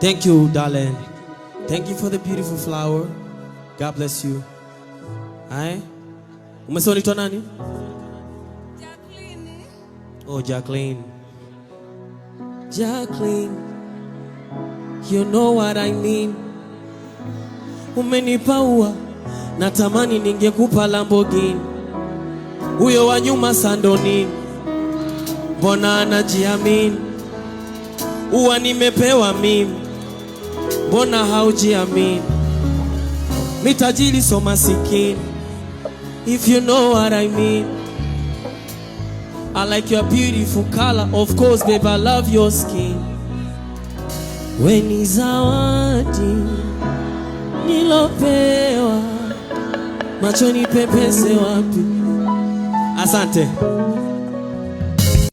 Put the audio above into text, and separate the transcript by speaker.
Speaker 1: Thank you, darling. Thank you for the beautiful flower. God bless you. Hai? Umesema unaitwa nani?
Speaker 2: Jacqueline.
Speaker 1: Oh, Jacqueline. Jacqueline. You know what I mean. Umenipa ua, natamani ningekupa Lamborghini. Huyo wa nyuma Sandoni, mbona anajiamini? Ua nimepewa mimi, mbona haujiamini? Mitajiri so masikini, if you know what I mean. I like your beautiful color, of course babe I love your skin. Weni zawadi nilopewa, machoni pepese wapi? Asante.